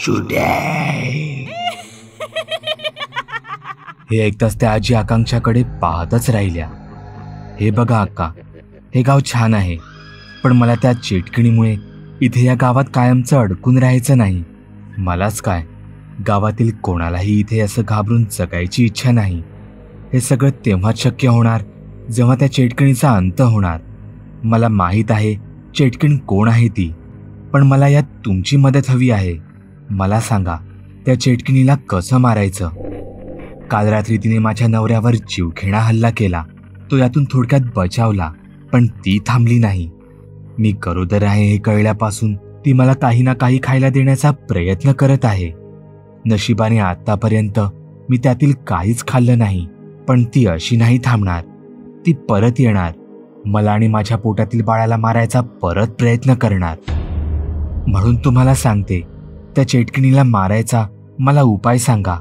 चुडेल. हे ऐकताच त्या आजी आकांक्षाकडे पाहतच राहिल्या. हे बघा अक्का, हे गाव छान आहे, पण मला त्या चेटकिणीमुळे इथे या गावात कायमचं अडकून राहायचं नाही. मलाच काय, गावातील कोणालाही इथे असं घाबरून जगायची इच्छा नाही. हे सगळं तेव्हाच शक्य होणार जेव्हा त्या चेटकिणीचा अंत होणार. मला माहीत आहे चेटकिणी कोण आहे ती, पण मला यात तुमची मदत हवी आहे. मला सांगा, त्या चेटकिणीला कसं मारायचं? काल रात्री तिने माझ्या नवऱ्यावर जीवघेणा हल्ला केला. तो यातून थोडक्यात बचावला, पण ती थांबली नाही. मी गरोदर आहे हे कळल्यापासून ती मला काही ना काही खायला देण्याचा प्रयत्न करत आहे. नशिबाने आतापर्यंत मी त्यातील काहीच खाल्लं नाही, पण ती अशी नाही थांबणार. ती परत येणार, मला आणि माझ्या पोटातील बाळाला मारायचा परत प्रयत्न करणार. म्हणून तुम्हाला सांगते, त्या चेटकिणीला मारायचा मला उपाय सांगा.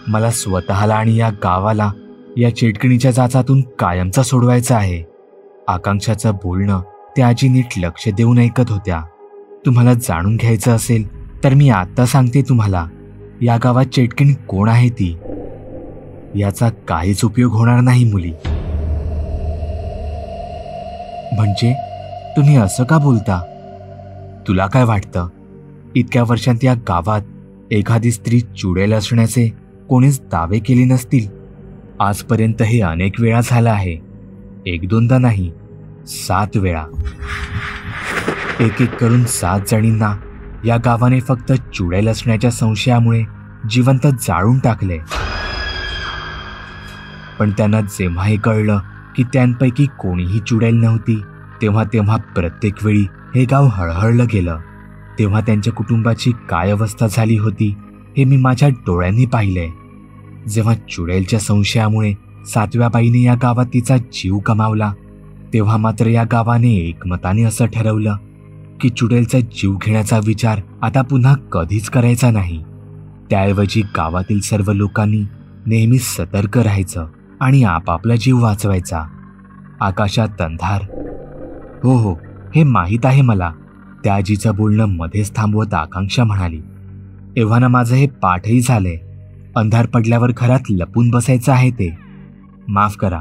मला स्वतःला आणि या गावाला या चेटकिणीच्या जाचातून कायमचा सोडवायचा आहे. आकांक्षाचं बोलणं त्या आजी नीट लक्ष देऊन ऐकत होत्या. तुम्हाला जाणून घ्यायचं असेल तर मी आता सांगते तुम्हाला, या गावात चेटकिणी कोण आहे ती. याचा काहीच उपयोग होणार नाही मुली. म्हणजे तुम्ही असं का बोलता? तुला काय वाटतं, इतक्या वर्षांत या गावात एखादी स्त्री चुडेल असण्याचे कोणीच दावे केले नसतील? आजपर्यंत हे अनेक वेळा झालं आहे. 1-2दा नाही, 7 वेळा. एक एक करून 7 जणींना या गावाने फक्त चुडेल असण्याच्या संशयामुळे जिवंत जाळून टाकले. पण त्यांना जेव्हा हे कळलं की त्यांपैकी कोणीही चुडेल नव्हती, तेव्हा प्रत्येक वेळी हे गाव हळहळलं गेलं. तेव्हा त्यांच्या कुटुंबाची काय अवस्था झाली होती हे मी माझ्या डोळ्यांनी पाहिले. जेव्हा चुडेलच्या संशयामुळे 7व्या बाईने या गावात तिचा जीव गमावला, तेव्हा मात्र या गावाने एकमताने असं ठरवलं की चुडेलचा जीव घेण्याचा विचार आता पुन्हा कधीच करायचा नाही. त्याऐवजी गावातील सर्व लोकांनी नेहमी सतर्क राहायचं आणि आपापला जीव वाचवायचा. आकाशात अंधार. हो, हे माहीत आहे मला, त्या आजीचं बोलणं मध्येच थांबवत आकांक्षा म्हणाली. एव्हाना माझं हे पाठही झालंय. अंधार पडल्यावर घरात लपून बसायचं आहे ते. माफ करा,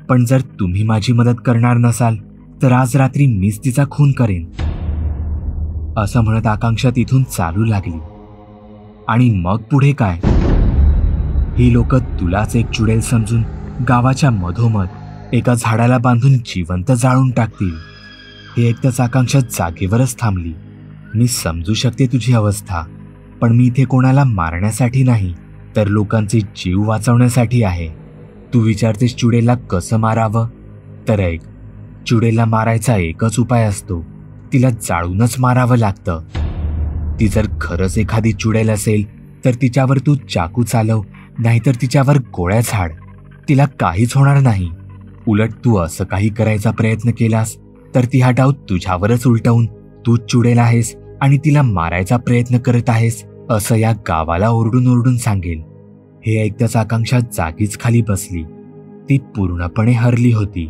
पण जर तुम्ही माझी मदत करणार नसाल तर आज रात्री मीच तिचा खून करेन. असं म्हणत आकांक्षा तिथून चालू लागली. आणि मग पुढे काय? ही लोक तुलाच एक चुडेल समजून गावाच्या मधोमध एका झाडाला बांधून जिवंत जाळून टाकतील. हे ऐकताच आकांक्षा जागेवरच थांबली. मी समजू शकते तुझी अवस्था, पण मी इथे कोणाला मारण्यासाठी नाही, तर लोकांचे जीव वाचवण्यासाठी आहे. तू विचारतेस चुडेलला कसं मारावं? तर ऐक, चुडेलला मारायचा एकच उपाय असतो, तिला जाळूनच मारावं लागतं. ती जर खरंच एखादी चुडेल असेल तर तिच्यावर तू चाकू चालव, नाहीतर तिच्यावर गोळ्या झाड. तिला काहीच होणार नाही. उलट तू असं काही करायचा प्रयत्न केलास तर ती हा डाव तुझ्यावरच उलटवून तूच चुडेल आहेस आणि तिला मारायचा प्रयत्न करत आहेस असं या गावाला ओरडून ओरडून सांगेल. हे ऐकताच आकांक्षा जागीच खाली बसली. ती पूर्णपणे हरली होती.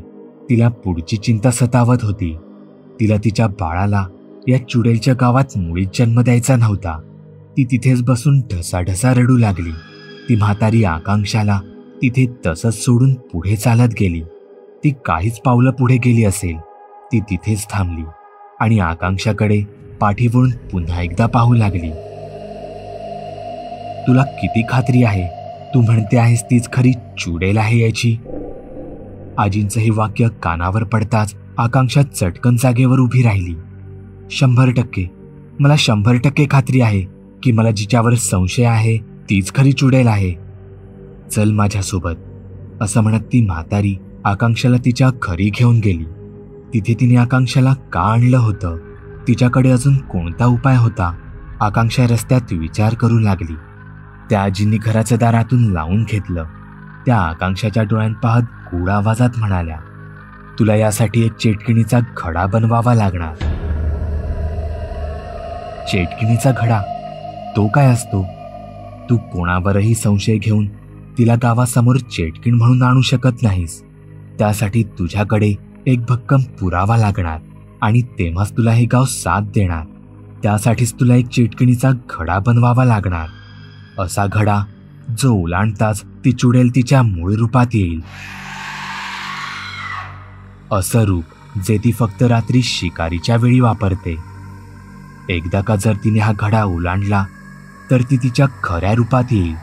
तिला पुढची चिंता सतावत होती. तिला तिच्या बाळाला या चुडेलच्या गावात मुळीच जन्म द्यायचा नव्हता. ती तिथेच बसून ढसाढसा रडू लागली. ती म्हातारी आकांक्षाला तिथे तसंच सोडून पुढे चालत गेली. ती काहीच पावलं पुढे गेली असेल. ती तिथेच थांबली आणि आकांक्षाकडे पाठी वळून पुन्हा एकदा पाहू लागली. तुला किती खात्री आहे तू म्हणते आहेस तीच खरी चुडेल आहे याची? आजींचं हे वाक्य कानावर पडताच आकांक्षा चटकन जागेवर उभी राहिली. 100%, मला 100% खात्री आहे की मला जिच्यावर संशय आहे तीच खरी चुडेल आहे. चल माझ्यासोबत. असं म्हणत ती म्हातारी आकांक्षाला तिच्या घरी घेऊन गेली. तिथे तिने आकांक्षाला का आणलं होतं, तिच्याकडे अजून कोणता उपाय होता, आकांक्षा रस्त्यात विचार करू लागली. त्या आजींनी घराचं दार आतून लावून घेतलं. त्या आकांक्षाच्या डोळ्यात पाहत गोड आवाजात म्हणाल्या, तुला यासाठी एक चेटकिणीचा घडा बनवावा लागणार. चेटकिणीचा घडा? तो काय असतो? तू कोणावरही संशय घेऊन तिला गावासमोर चेटकिण म्हणून आणू शकत नाहीस. त्यासाठी तुझ्याकडे एक भक्कम पुरावा लागणार आणि तेव्हाच तुला हे गाव साथ देणार. त्यासाठीच तुला एक चेटकिणीचा घडा बनवावा लागणार. असा घडा जो ओलांडताच ती चुडेल तिच्या मूळ रूपात येईल. असं रूप जे ती फक्त रात्री शिकारीच्या वेळी वापरते. एकदा का जर तिने हा घडा ओलांडला तर ती तिच्या खऱ्या रूपात येईल.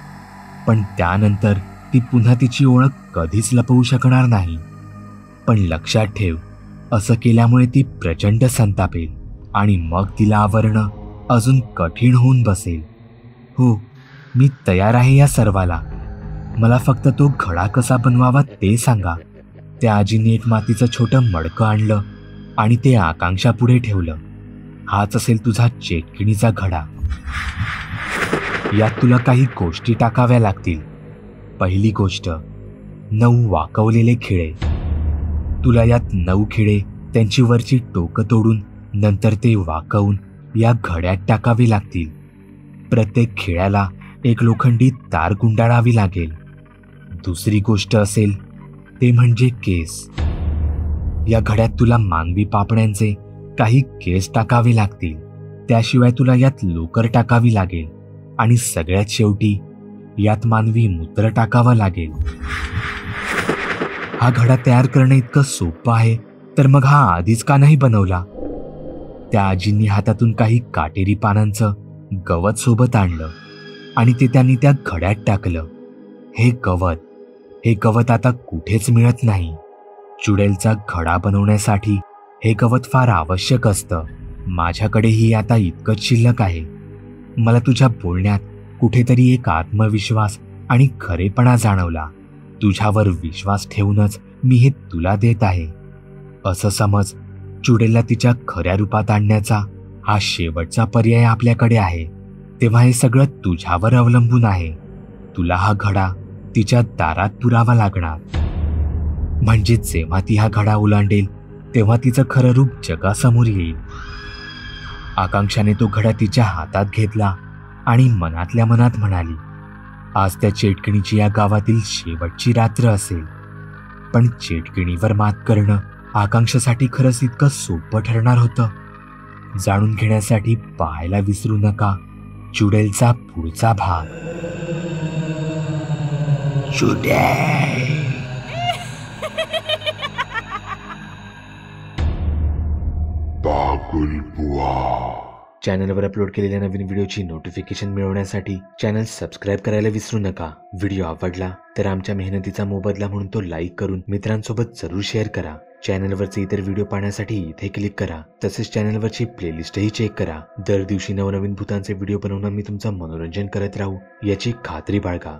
पण त्यानंतर ती पुन्हा तिची ओळख कधीच लपवू शकणार नाही. पण लक्षात ठेव, असं केल्यामुळे ती प्रचंड संतापेल आणि मग तिला आवरणं अजून कठीण होऊन बसेल. हो, मी तयार आहे या सर्वाला. मला फक्त तो घडा कसा बनवावा ते सांगा. त्या आजीने एक मातीचं छोटं मडकं आणलं आणि ते आकांक्षा पुढे ठेवलं. हाच असेल तुझा चेटकिणीचा घडा. यात तुला काही गोष्टी टाकाव्या लागतील. पहिली गोष्ट, 9 वाकवलेले खिळे. तुला यात 9 खिळे त्यांची वरची टोकं तोडून नंतर ते वाकवून या घड्यात टाकावे लागतील. प्रत्येक खिळ्याला एक लोखंडी तार गुंडाळावी लागेल. दुसरी गोष्ट असेल ते म्हणजे केस. या घड्यात तुला मानवी पापण्यांचे काही केस टाकावे लागतील. त्याशिवाय तुला यात लोकर टाकावी लागेल आणि सगळ्यात शेवटी यात मानवी मूत्र टाकावं लागेल. हा घडा तयार करणं इतकं सोपं आहे तर मग हा आधीच का नाही बनवला? त्या आजींनी हातातून काही काटेरी पानांचं गवत सोबत आणलं आणि ते त्यांनी त्या घड्यात टाकलं. हे गवत आता कुठेच मिळत नाही. चुडेलचा घडा बनवण्यासाठी हे गवत फार आवश्यक असतं. माझ्याकडेही आता इतकंच शिल्लक आहे. मला तुझ्या बोलण्यात कुठेतरी एक आत्मविश्वास आणि खरेपणा जाणवला. तुझ्यावर विश्वास ठेवूनच मी हे तुला देत आहे. असं समज, चुडेलला तिच्या खऱ्या रूपात आणण्याचा हा शेवटचा पर्याय आपल्याकडे आहे. तेव्हा हे सगळं तुझ्यावर अवलंबून आहे. तुला हा घडा तिच्या दारात पुरावा लागणार. म्हणजे जेव्हा ती हा घडा ओलांडेल तेव्हा तिचं खरं रूप जगासमोर येईल. आकांक्षाने तो घडा तिच्या हातात घेतला आणि मनातल्या मनात म्हणाली, आज त्या चेटकिणीची या गावातील शेवटची रात्र असेल. पण चेटकिणीवर मात करणं आकांक्षासाठी खरंच इतकं सोपं ठरणार होतं? जाणून घेण्यासाठी पाहायला विसरू नका चुडेलचा पुढचा भाग. चुडेल. चॅनलवर अपलोड केलेल्या नवीन व्हिडिओची नोटिफिकेशन मिळवण्यासाठी चॅनल सबस्क्राईब करायला विसरू नका. व्हिडिओ आवडला तर आमच्या मेहनतीचा मोबदला म्हणून तो लाईक करून मित्रांसोबत जरूर शेअर करा. चॅनलवरचे इतर व्हिडिओ पाहण्यासाठी इथे क्लिक करा. तसेच चॅनलवरची प्लेलिस्टही चेक करा. दर दिवशी नवनवीन भूतांचे व्हिडिओ बनवून मी तुमचं मनोरंजन करत राहू याची खात्री बाळगा.